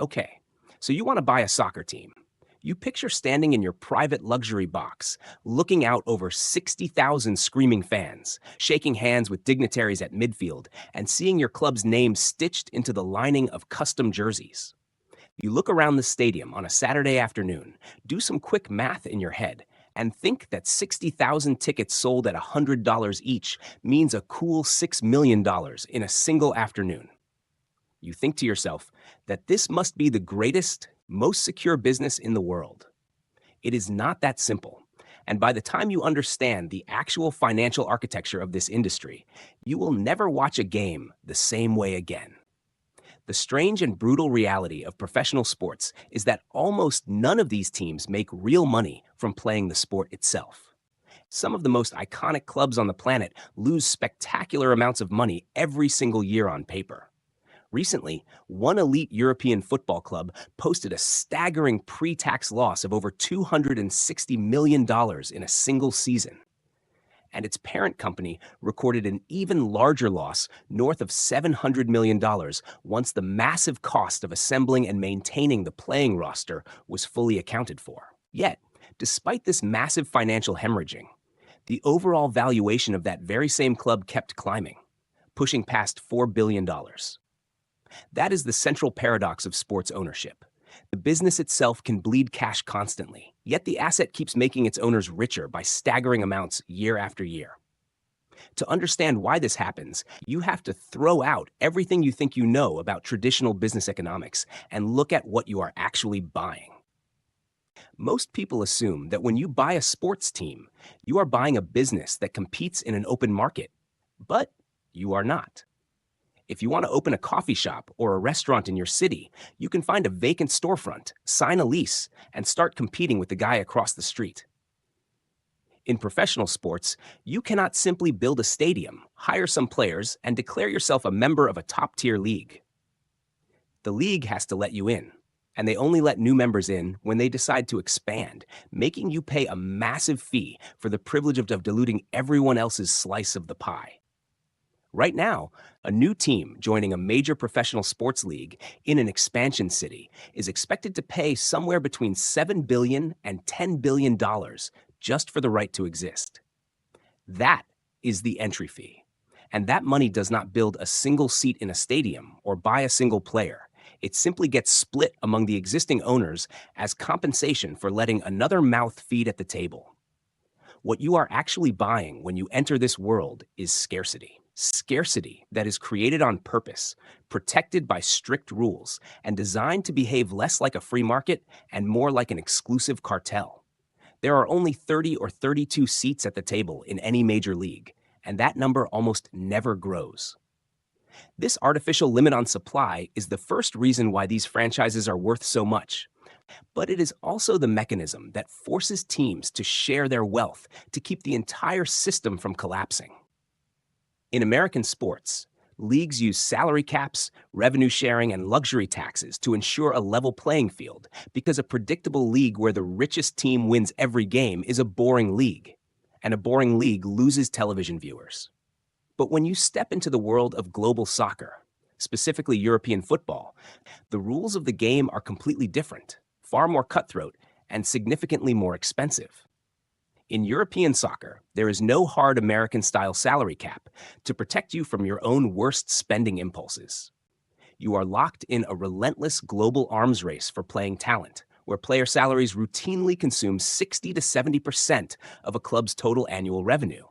Okay, so you want to buy a soccer team. You picture standing in your private luxury box, looking out over 60,000 screaming fans, shaking hands with dignitaries at midfield, and seeing your club's name stitched into the lining of custom jerseys. You look around the stadium on a Saturday afternoon, do some quick math in your head, and think that 60,000 tickets sold at $100 each means a cool $6 million in a single afternoon. You think to yourself that this must be the greatest, most secure business in the world. It is not that simple. And by the time you understand the actual financial architecture of this industry, you will never watch a game the same way again. The strange and brutal reality of professional sports is that almost none of these teams make real money from playing the sport itself. Some of the most iconic clubs on the planet lose spectacular amounts of money every single year on paper. Recently, one elite European football club posted a staggering pre-tax loss of over $260 million in a single season. And its parent company recorded an even larger loss, north of $700 million, once the massive cost of assembling and maintaining the playing roster was fully accounted for. Yet, despite this massive financial hemorrhaging, the overall valuation of that very same club kept climbing, pushing past $4 billion. That is the central paradox of sports ownership. The business itself can bleed cash constantly, yet the asset keeps making its owners richer by staggering amounts year after year. To understand why this happens, you have to throw out everything you think you know about traditional business economics and look at what you are actually buying. Most people assume that when you buy a sports team, you are buying a business that competes in an open market, but you are not. If you want to open a coffee shop or a restaurant in your city, you can find a vacant storefront, sign a lease, and start competing with the guy across the street. In professional sports, you cannot simply build a stadium, hire some players, and declare yourself a member of a top-tier league. The league has to let you in, and they only let new members in when they decide to expand, making you pay a massive fee for the privilege of diluting everyone else's slice of the pie. Right now, a new team joining a major professional sports league in an expansion city is expected to pay somewhere between $7 billion and $10 billion just for the right to exist. That is the entry fee. And that money does not build a single seat in a stadium or buy a single player. It simply gets split among the existing owners as compensation for letting another mouth feed at the table. What you are actually buying when you enter this world is scarcity. Scarcity that is created on purpose, protected by strict rules, and designed to behave less like a free market and more like an exclusive cartel. There are only 30 or 32 seats at the table in any major league, and that number almost never grows. This artificial limit on supply is the first reason why these franchises are worth so much. But it is also the mechanism that forces teams to share their wealth to keep the entire system from collapsing. In American sports, leagues use salary caps, revenue sharing, and luxury taxes to ensure a level playing field, because a predictable league where the richest team wins every game is a boring league, and a boring league loses television viewers. But when you step into the world of global soccer, specifically European football, the rules of the game are completely different, far more cutthroat, and significantly more expensive. In European soccer, there is no hard American-style salary cap to protect you from your own worst spending impulses. You are locked in a relentless global arms race for playing talent, where player salaries routinely consume 60 to 70% of a club's total annual revenue.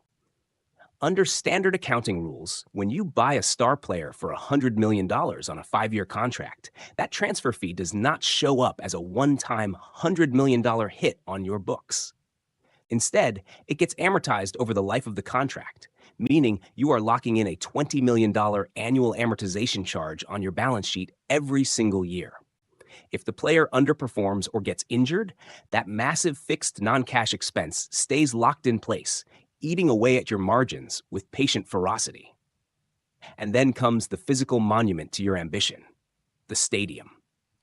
Under standard accounting rules, when you buy a star player for $100 million on a 5-year contract, that transfer fee does not show up as a one-time $100 million hit on your books. Instead, it gets amortized over the life of the contract, meaning you are locking in a $20 million annual amortization charge on your balance sheet every single year. If the player underperforms or gets injured, that massive fixed non-cash expense stays locked in place, eating away at your margins with patient ferocity. And then comes the physical monument to your ambition, the stadium.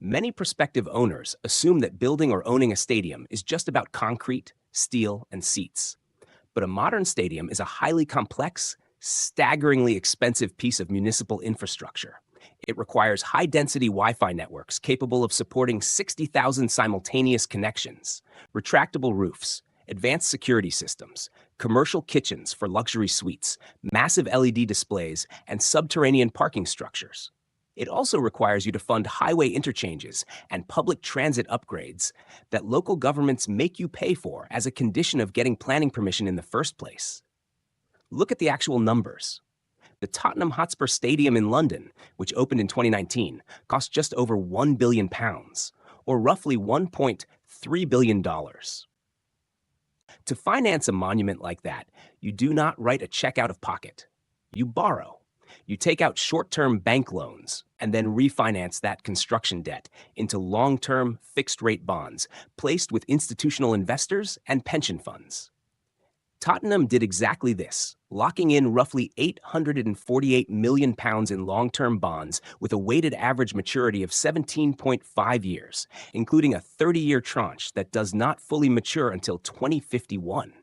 Many prospective owners assume that building or owning a stadium is just about concrete, steel, and seats. But a modern stadium is a highly complex, staggeringly expensive piece of municipal infrastructure. It requires high-density Wi-Fi networks capable of supporting 60,000 simultaneous connections, retractable roofs, advanced security systems, commercial kitchens for luxury suites, massive LED displays, and subterranean parking structures. It also requires you to fund highway interchanges and public transit upgrades that local governments make you pay for as a condition of getting planning permission in the first place. Look at the actual numbers. The Tottenham Hotspur Stadium in London, which opened in 2019, cost just over £1 billion, or roughly $1.3 billion. To finance a monument like that, you do not write a check out of pocket. You borrow. You take out short-term bank loans and then refinance that construction debt into long-term fixed-rate bonds placed with institutional investors and pension funds. Tottenham did exactly this, locking in roughly £848 million in long-term bonds with a weighted average maturity of 17.5 years, including a 30-year tranche that does not fully mature until 2051.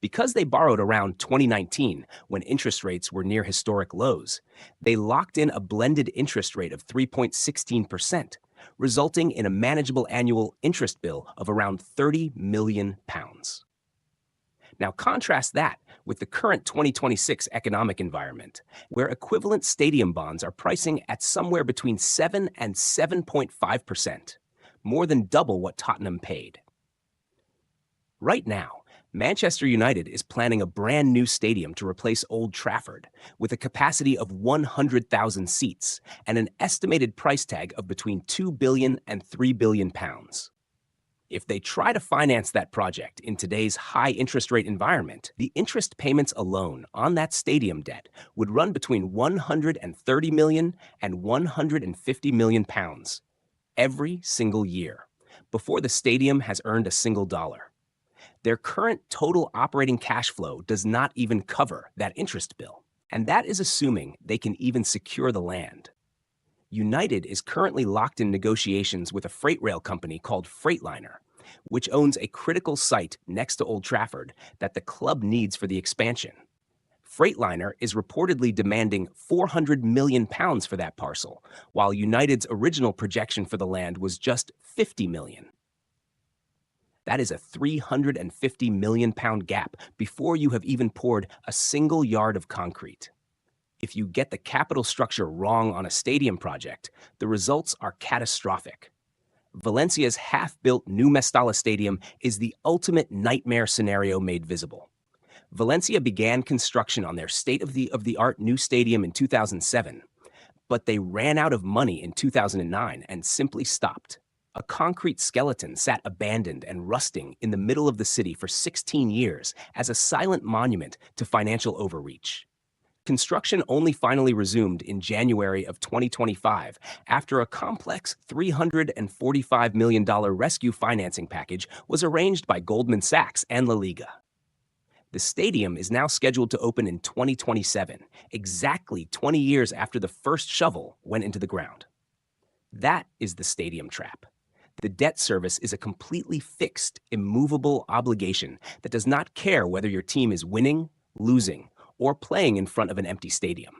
Because they borrowed around 2019, when interest rates were near historic lows, they locked in a blended interest rate of 3.16%, resulting in a manageable annual interest bill of around £30 million. Now contrast that with the current 2026 economic environment, where equivalent stadium bonds are pricing at somewhere between 7 and 7.5%, more than double what Tottenham paid. Right now, Manchester United is planning a brand new stadium to replace Old Trafford, with a capacity of 100,000 seats and an estimated price tag of between £2 billion and £3 billion. If they try to finance that project in today's high interest rate environment, the interest payments alone on that stadium debt would run between £130 million and £150 million every single year, before the stadium has earned a single dollar. Their current total operating cash flow does not even cover that interest bill, and that is assuming they can even secure the land. United is currently locked in negotiations with a freight rail company called Freightliner, which owns a critical site next to Old Trafford that the club needs for the expansion. Freightliner is reportedly demanding £400 million for that parcel, while United's original projection for the land was just £50 million. That is a £350 million gap before you have even poured a single yard of concrete. If you get the capital structure wrong on a stadium project, the results are catastrophic. Valencia's half-built new Mestalla Stadium is the ultimate nightmare scenario made visible. Valencia began construction on their state-of-the-art new stadium in 2007, but they ran out of money in 2009 and simply stopped. A concrete skeleton sat abandoned and rusting in the middle of the city for 16 years as a silent monument to financial overreach. Construction only finally resumed in January of 2025 after a complex $345 million rescue financing package was arranged by Goldman Sachs and La Liga. The stadium is now scheduled to open in 2027, exactly 20 years after the first shovel went into the ground. That is the stadium trap. The debt service is a completely fixed, immovable obligation that does not care whether your team is winning, losing, or playing in front of an empty stadium.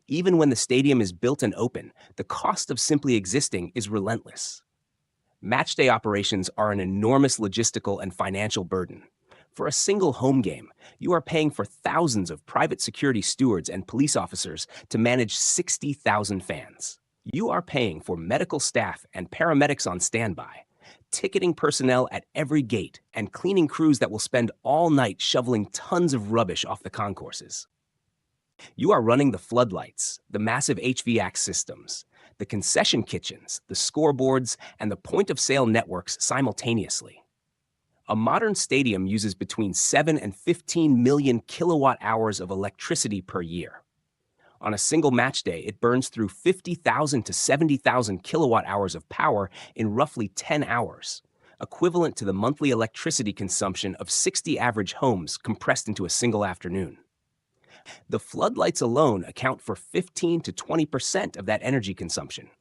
Even when the stadium is built and open, the cost of simply existing is relentless. Matchday operations are an enormous logistical and financial burden. For a single home game, you are paying for thousands of private security stewards and police officers to manage 60,000 fans. You are paying for medical staff and paramedics on standby, ticketing personnel at every gate, and cleaning crews that will spend all night shoveling tons of rubbish off the concourses. You are running the floodlights, the massive HVAC systems, the concession kitchens, the scoreboards, and the point-of-sale networks simultaneously. A modern stadium uses between 7 and 15 million kilowatt hours of electricity per year. On a single match day, it burns through 50,000 to 70,000 kilowatt hours of power in roughly 10 hours, equivalent to the monthly electricity consumption of 60 average homes compressed into a single afternoon. The floodlights alone account for 15 to 20% of that energy consumption,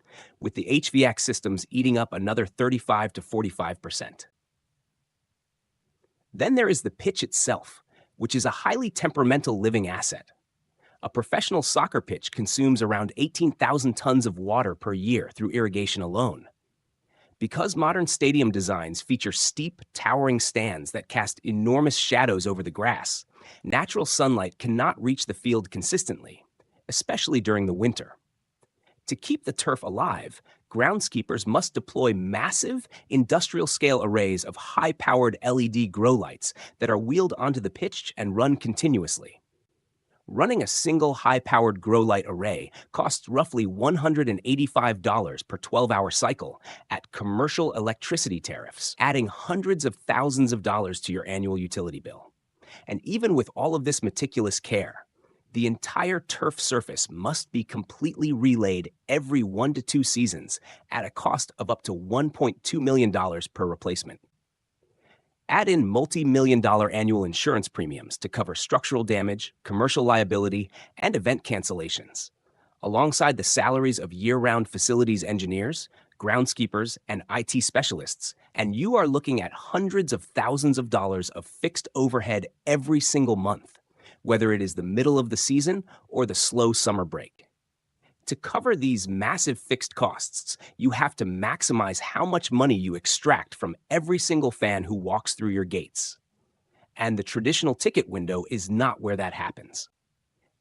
with the HVAC systems eating up another 35 to 45%. Then there is the pitch itself, which is a highly temperamental living asset. A professional soccer pitch consumes around 18,000 tons of water per year through irrigation alone. Because modern stadium designs feature steep, towering stands that cast enormous shadows over the grass, natural sunlight cannot reach the field consistently, especially during the winter. To keep the turf alive, groundskeepers must deploy massive, industrial-scale arrays of high-powered LED grow lights that are wheeled onto the pitch and run continuously. Running a single high-powered grow light array costs roughly $185 per 12-hour cycle at commercial electricity tariffs, adding hundreds of thousands of dollars to your annual utility bill. And even with all of this meticulous care, the entire turf surface must be completely relayed every 1 to 2 seasons at a cost of up to $1.2 million per replacement. Add in multi-million-dollar annual insurance premiums to cover structural damage, commercial liability, and event cancellations, alongside the salaries of year-round facilities engineers, groundskeepers, and IT specialists, and you are looking at hundreds of thousands of dollars of fixed overhead every single month, whether it is the middle of the season or the slow summer break. To cover these massive fixed costs, you have to maximize how much money you extract from every single fan who walks through your gates. And the traditional ticket window is not where that happens.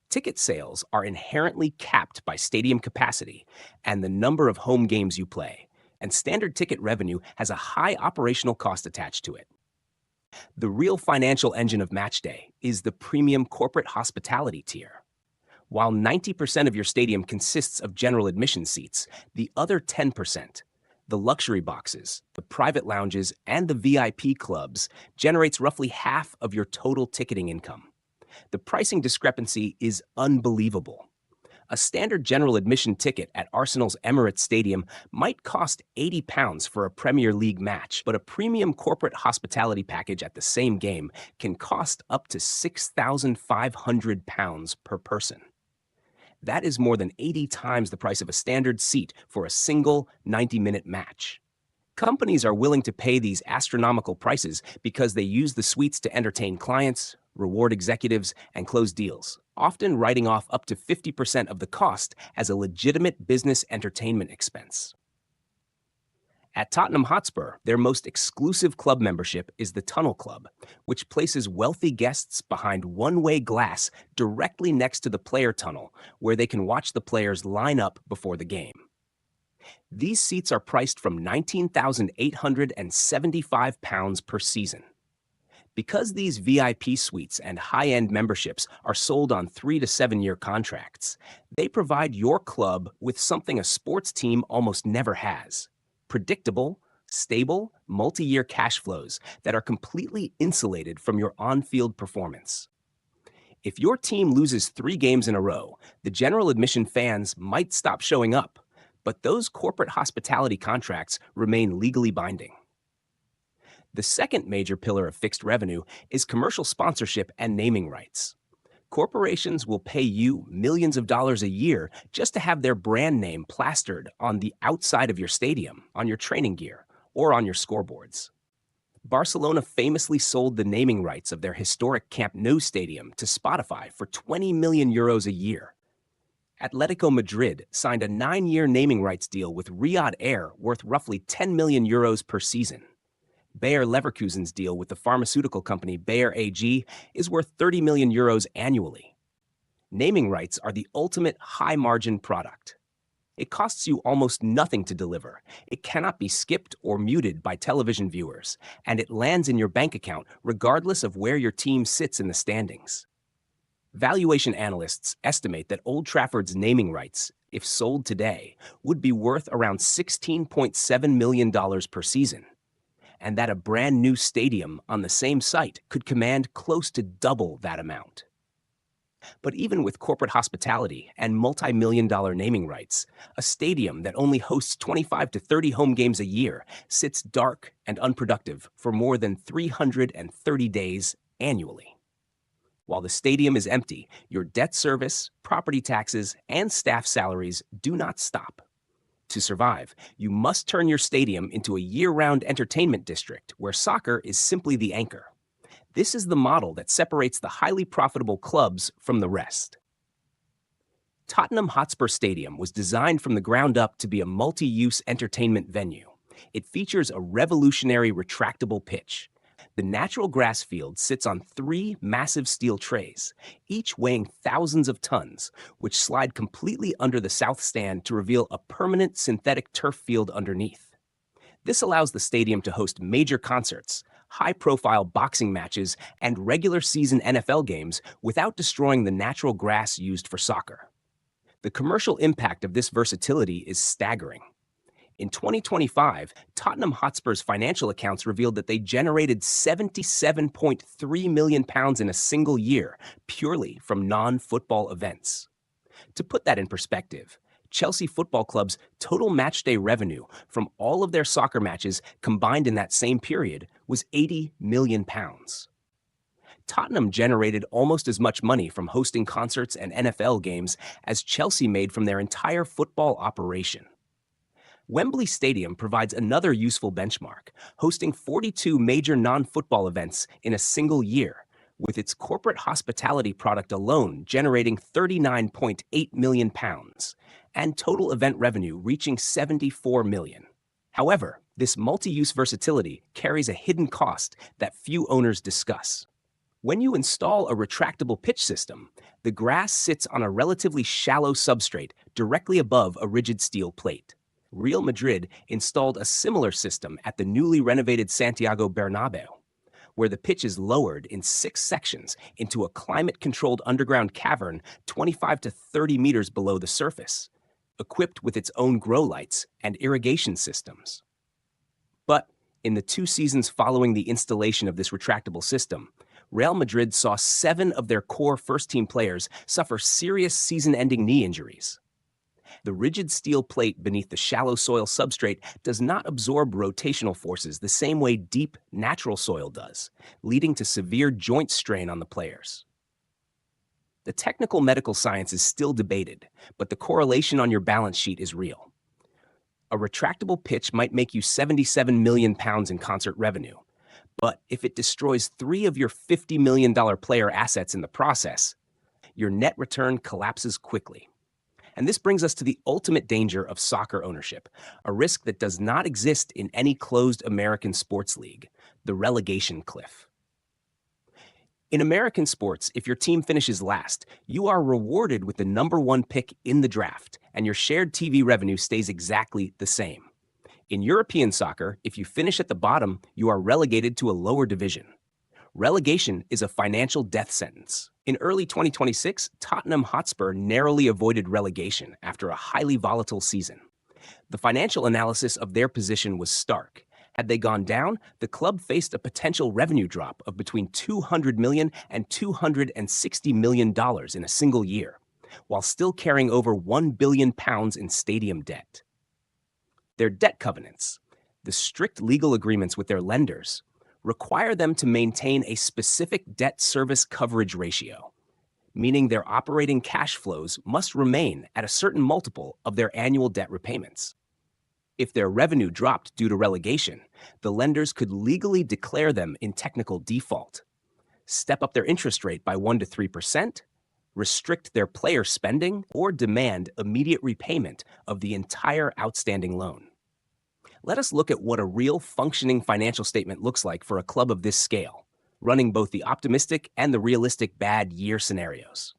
Ticket sales are inherently capped by stadium capacity and the number of home games you play, and standard ticket revenue has a high operational cost attached to it. The real financial engine of Matchday is the premium corporate hospitality tier. While 90% of your stadium consists of general admission seats, the other 10%, the luxury boxes, the private lounges, and the VIP clubs, generates roughly half of your total ticketing income. The pricing discrepancy is unbelievable. A standard general admission ticket at Arsenal's Emirates Stadium might cost £80 for a Premier League match, but a premium corporate hospitality package at the same game can cost up to £6,500 per person. That is more than 80 times the price of a standard seat for a single 90-minute match. Companies are willing to pay these astronomical prices because they use the suites to entertain clients, reward executives, and close deals, often writing off up to 50% of the cost as a legitimate business entertainment expense. At Tottenham Hotspur, their most exclusive club membership is the Tunnel Club, which places wealthy guests behind one-way glass directly next to the player tunnel, where they can watch the players line up before the game. These seats are priced from £19,875 per season. Because these VIP suites and high-end memberships are sold on 3 to 7 year contracts, they provide your club with something a sports team almost never has: predictable, stable, multi-year cash flows that are completely insulated from your on-field performance. If your team loses 3 games in a row, the general admission fans might stop showing up, but those corporate hospitality contracts remain legally binding. The second major pillar of fixed revenue is commercial sponsorship and naming rights. Corporations will pay you millions of dollars a year just to have their brand name plastered on the outside of your stadium, on your training gear, or on your scoreboards. Barcelona famously sold the naming rights of their historic Camp Nou stadium to Spotify for €20 million a year. Atletico Madrid signed a 9-year naming rights deal with Riyadh Air worth roughly €10 million per season. Bayer Leverkusen's deal with the pharmaceutical company Bayer AG is worth €30 million annually. Naming rights are the ultimate high-margin product. It costs you almost nothing to deliver. It cannot be skipped or muted by television viewers, and it lands in your bank account regardless of where your team sits in the standings. Valuation analysts estimate that Old Trafford's naming rights, if sold today, would be worth around $16.7 million per season, and that a brand new stadium on the same site could command close to double that amount. But even with corporate hospitality and multi-million-dollar naming rights, a stadium that only hosts 25 to 30 home games a year sits dark and unproductive for more than 330 days annually. While the stadium is empty, your debt service, property taxes, and staff salaries do not stop. To survive, you must turn your stadium into a year-round entertainment district where soccer is simply the anchor. This is the model that separates the highly profitable clubs from the rest. Tottenham Hotspur Stadium was designed from the ground up to be a multi-use entertainment venue. It features a revolutionary retractable pitch. The natural grass field sits on three massive steel trays, each weighing thousands of tons, which slide completely under the south stand to reveal a permanent synthetic turf field underneath. This allows the stadium to host major concerts, high-profile boxing matches, and regular season NFL games without destroying the natural grass used for soccer. The commercial impact of this versatility is staggering. In 2025, Tottenham Hotspur's financial accounts revealed that they generated £77.3 million in a single year, purely from non-football events. To put that in perspective, Chelsea Football Club's total matchday revenue from all of their soccer matches combined in that same period was £80 million. Tottenham generated almost as much money from hosting concerts and NFL games as Chelsea made from their entire football operation. Wembley Stadium provides another useful benchmark, hosting 42 major non-football events in a single year, with its corporate hospitality product alone generating £39.8 million, and total event revenue reaching £74 million. However, this multi-use versatility carries a hidden cost that few owners discuss. When you install a retractable pitch system, the grass sits on a relatively shallow substrate directly above a rigid steel plate. Real Madrid installed a similar system at the newly renovated Santiago Bernabeu, where the pitch is lowered in 6 sections into a climate-controlled underground cavern 25 to 30 meters below the surface, equipped with its own grow lights and irrigation systems. But in the 2 seasons following the installation of this retractable system, Real Madrid saw 7 of their core first-team players suffer serious season-ending knee injuries. The rigid steel plate beneath the shallow soil substrate does not absorb rotational forces the same way deep, natural soil does, leading to severe joint strain on the players. The technical medical science is still debated, but the correlation on your balance sheet is real. A retractable pitch might make you £77 million in concert revenue, but if it destroys 3 of your $50 million player assets in the process, your net return collapses quickly. And this brings us to the ultimate danger of soccer ownership, a risk that does not exist in any closed American sports league, the relegation cliff. In American sports, if your team finishes last, you are rewarded with the number 1 pick in the draft, and your shared TV revenue stays exactly the same. In European soccer, if you finish at the bottom, you are relegated to a lower division. Relegation is a financial death sentence. In early 2026, Tottenham Hotspur narrowly avoided relegation after a highly volatile season. The financial analysis of their position was stark. Had they gone down, the club faced a potential revenue drop of between $200 million and $260 million in a single year, while still carrying over £1 billion in stadium debt. Their debt covenants, the strict legal agreements with their lenders, require them to maintain a specific debt service coverage ratio, meaning their operating cash flows must remain at a certain multiple of their annual debt repayments. If their revenue dropped due to relegation, the lenders could legally declare them in technical default, step up their interest rate by 1 to 3%, restrict their player spending, or demand immediate repayment of the entire outstanding loan. Let us look at what a real functioning financial statement looks like for a club of this scale, running both the optimistic and the realistic bad year scenarios.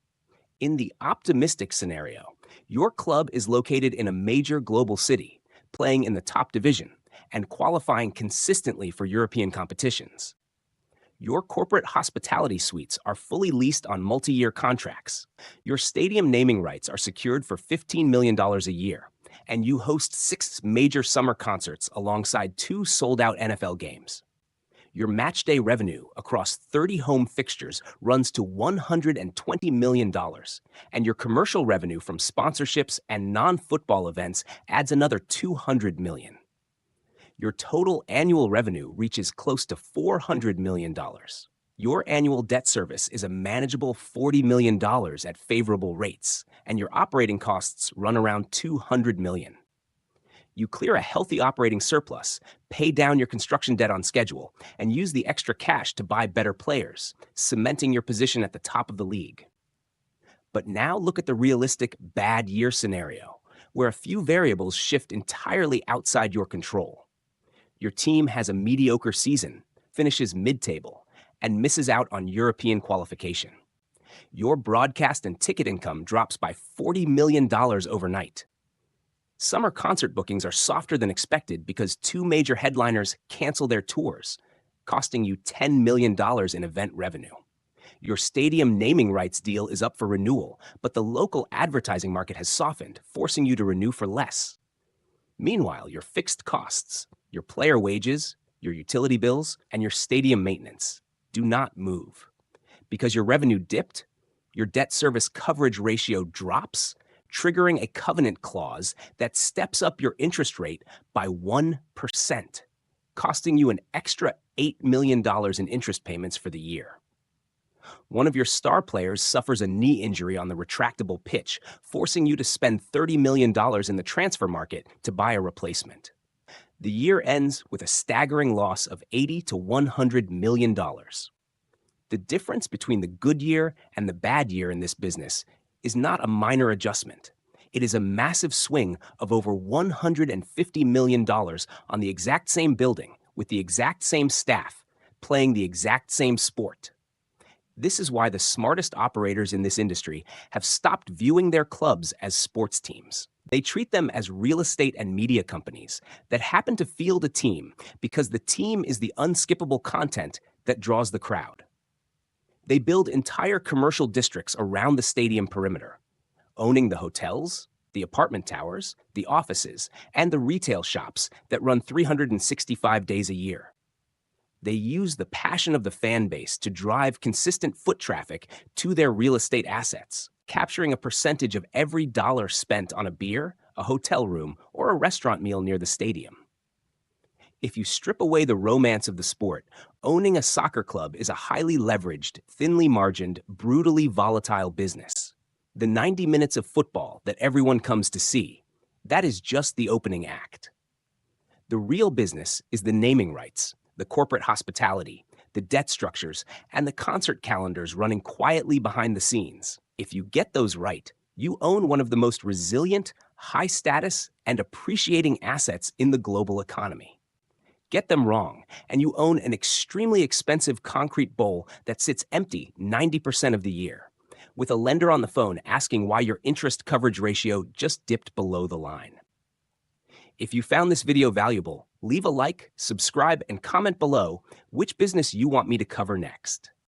In the optimistic scenario, your club is located in a major global city, playing in the top division, and qualifying consistently for European competitions. Your corporate hospitality suites are fully leased on multi-year contracts. Your stadium naming rights are secured for $15 million a year, and you host 6 major summer concerts alongside 2 sold-out NFL games. Your matchday revenue across 30 home fixtures runs to $120 million, and your commercial revenue from sponsorships and non-football events adds another $200 million. Your total annual revenue reaches close to $400 million. Your annual debt service is a manageable $40 million at favorable rates, and your operating costs run around $200 million. You clear a healthy operating surplus, pay down your construction debt on schedule, and use the extra cash to buy better players, cementing your position at the top of the league. But now look at the realistic bad year scenario, where a few variables shift entirely outside your control. Your team has a mediocre season, finishes mid-table, and misses out on European qualification. Your broadcast and ticket income drops by $40 million overnight. Summer concert bookings are softer than expected because two major headliners cancel their tours, costing you $10 million in event revenue. Your stadium naming rights deal is up for renewal, but the local advertising market has softened, forcing you to renew for less. Meanwhile, your fixed costs, your player wages, your utility bills, and your stadium maintenance do not move. Because your revenue dipped, your debt service coverage ratio drops, triggering a covenant clause that steps up your interest rate by 1%, costing you an extra $8 million in interest payments for the year. One of your star players suffers a knee injury on the retractable pitch, forcing you to spend $30 million in the transfer market to buy a replacement. The year ends with a staggering loss of $80 to $100 million. The difference between the good year and the bad year in this business is not a minor adjustment. It is a massive swing of over $150 million on the exact same building, with the exact same staff, playing the exact same sport. This is why the smartest operators in this industry have stopped viewing their clubs as sports teams. They treat them as real estate and media companies that happen to field a team because the team is the unskippable content that draws the crowd. They build entire commercial districts around the stadium perimeter, owning the hotels, the apartment towers, the offices, and the retail shops that run 365 days a year. They use the passion of the fan base to drive consistent foot traffic to their real estate assets, capturing a percentage of every dollar spent on a beer, a hotel room, or a restaurant meal near the stadium. If you strip away the romance of the sport, owning a soccer club is a highly leveraged, thinly margined, brutally volatile business. The 90 minutes of football that everyone comes to see, that is just the opening act. The real business is the naming rights, the corporate hospitality, the debt structures, and the concert calendars running quietly behind the scenes. If you get those right, you own one of the most resilient, high-status, and appreciating assets in the global economy. Get them wrong, and you own an extremely expensive concrete bowl that sits empty 90% of the year, with a lender on the phone asking why your interest coverage ratio just dipped below the line. If you found this video valuable, leave a like, subscribe, and comment below which business you want me to cover next.